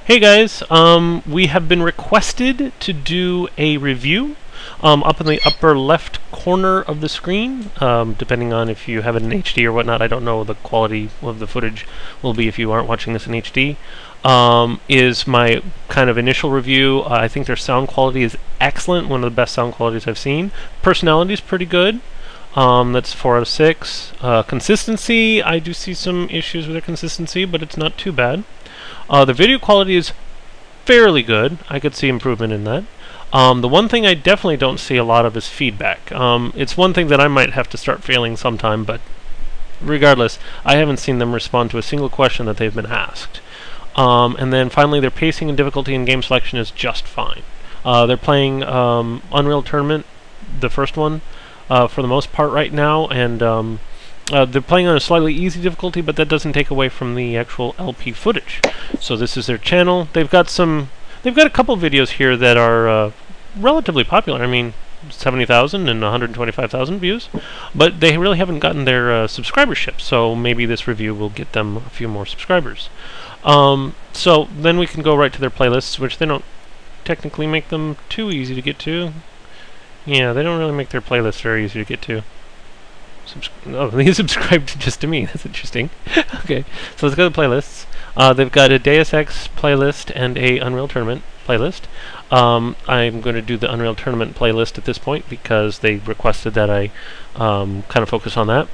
Hey guys, we have been requested to do a review up in the upper left corner of the screen. Depending on if you have it in HD or whatnot, I don't know what the quality of the footage will be if you aren't watching this in HD. Is my kind of initial review. I think their sound quality is excellent, one of the best sound qualities I've seen. Personality is pretty good. That's 4 out of 6. Consistency, I do see some issues with their consistency, but it's not too bad. The video quality is fairly good. I could see improvement in that. The one thing I definitely don't see a lot of is feedback. It's one thing that I might have to start failing sometime, but regardless, I haven't seen them respond to a single question that they've been asked. And then finally, their pacing and difficulty in game selection is just fine. They're playing Unreal Tournament, the first one, for the most part right now, and they're playing on a slightly easy difficulty, but that doesn't take away from the actual LP footage. So this is their channel. They've got a couple videos here that are relatively popular. I mean, 70,000 and 125,000 views, but they really haven't gotten their subscribership. So maybe this review will get them a few more subscribers. So then we can go right to their playlists, which they don't technically make them too easy to get to. Yeah, they don't really make their playlists very easy to get to. Oh, they subscribed just to me. That's interesting. Okay, so let's go to playlists. They've got a Deus Ex playlist and a Unreal Tournament playlist. I'm going to do the Unreal Tournament playlist at this point because they requested that I kind of focus on that.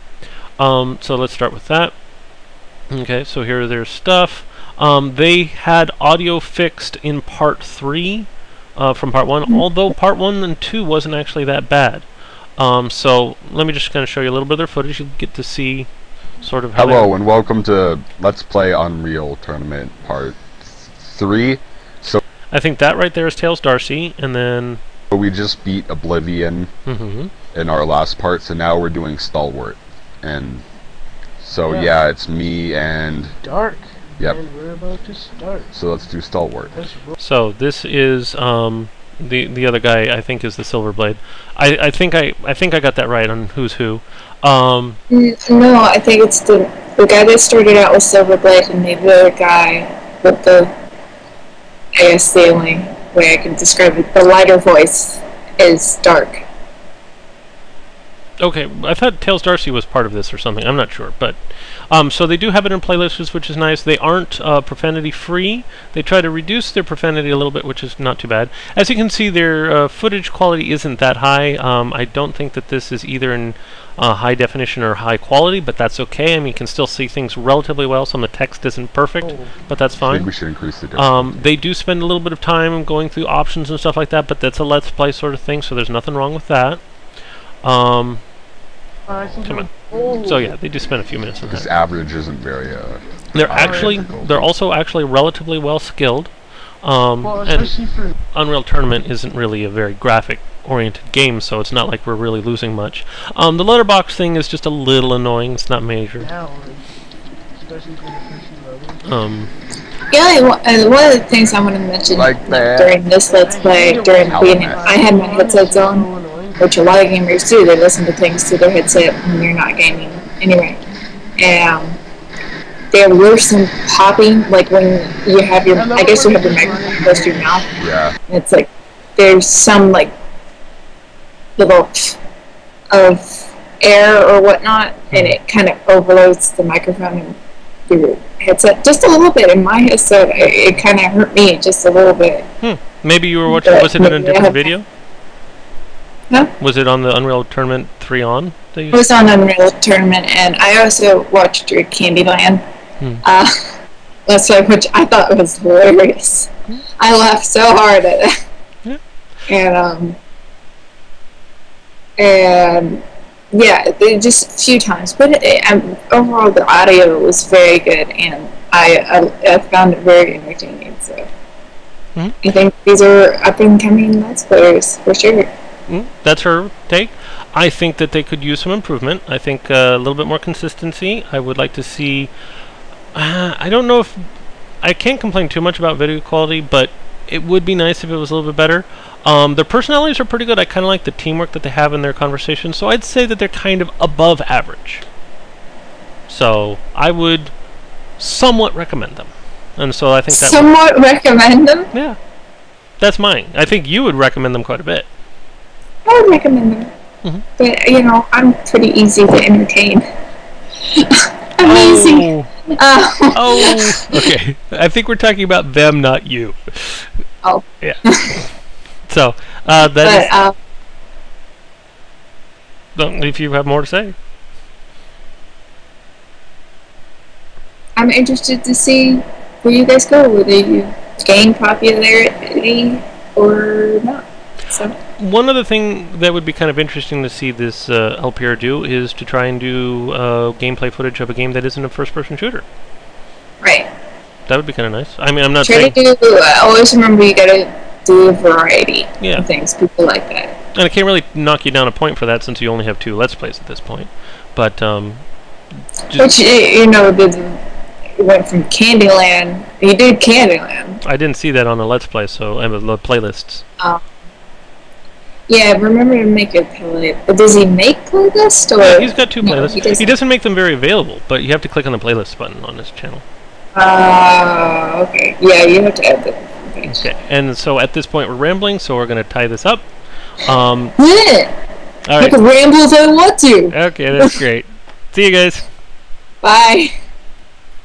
So let's start with that. Okay, so here are their stuff. They had audio fixed in part 3 from part 1, although part 1 and 2 wasn't actually that bad. So let me just kind of show you a little bit of their footage. You'll get to see sort of how. Hello and welcome to Let's Play Unreal Tournament Part 3. So I think that right there is Tails Darcy, and then we just beat Oblivion in our last part, so now we're doing Stalwart. And so yeah, it's me and Dark. Yep. And we're about to start. So let's do Stalwart. So this is the other guy, I think, is the Silverblade. I think I got that right on who's who. No, I think it's the guy that started out with Silverblade, and the other guy with the, I guess the only way I can describe it, the lighter voice is Dark. Okay, I thought Tails Darcy was part of this or something. I'm not sure, but so they do have it in playlists, which is nice. They aren't profanity free. They try to reduce their profanity a little bit, which is not too bad. As you can see, their footage quality isn't that high. I don't think that this is either in high definition or high quality, but that's okay. I mean, you can still see things relatively well. Some of the text isn't perfect, but that's fine. I think we should increase the difficulty. They do spend a little bit of time going through options and stuff like that, but that's a Let's Play sort of thing, so there's nothing wrong with that. Come on. So yeah, they do spend a few minutes on that. This average isn't very They're also actually relatively well skilled. And Unreal Tournament isn't really a very graphic oriented game, so it's not like we're really losing much. The letterbox thing is just a little annoying. It's not major. Yeah, one of the things I want to mention during this Let's Play, during the beginning, I had my headsets on, which a lot of gamers do. They listen to things through their headset when you're not gaming. Anyway, there were some popping, like when you have your, I guess you have your microphone close to your mouth. Yeah. And it's like, there's some like little of air or whatnot, and it kind of overloads the microphone and your headset just a little bit. In my headset, it kind of hurt me just a little bit. Maybe you were watching, was it in a different video? Huh? Was it on the Unreal Tournament 3 on? It was on Unreal Tournament, and I also watched your Candyland. That's which I thought was hilarious. I laughed so hard at it. And yeah, just a few times, but overall the audio was very good, and I found it very entertaining. So I think these are up and coming Let's Players for sure. That's her take. I think that they could use some improvement. I think a little bit more consistency. I would like to see. I don't know if I can't complain too much about video quality, but it would be nice if it was a little bit better. Their personalities are pretty good. I kind of like the teamwork that they have in their conversations, so I'd say that they're kind of above average. So I would somewhat recommend them. and so I think that somewhat recommend them. yeah, that's mine. I think you would recommend them quite a bit. I would recommend them, but you know, I'm pretty easy to entertain. Amazing. Oh, okay. I think we're talking about them, not you. Oh, yeah. So if you have more to say. I'm interested to see where you guys go, whether you gain popularity or not. So one other thing that would be kind of interesting to see this LPer do is to try and do gameplay footage of a game that isn't a first-person shooter. right. That would be kind of nice. I mean, I'm not Try saying... to do. Always remember, you gotta do a variety Yeah. of things. People like that. And I can't really knock you down a point for that since you only have 2 Let's Plays at this point. But, Which, you know, went from Candyland. You did Candyland. I didn't see that on the Let's Play, so I have the playlists. Yeah, remember to make a playlist. Does he make playlists? Or Yeah, he's got 2 no, playlists. He doesn't make them very available, but you have to click on the playlist button on his channel. Okay. Yeah, you have to add the page. Okay, and so at this point we're rambling, so we're going to tie this up. Yeah. All I right. can ramble if I want to. Okay, that's great. See you guys. Bye.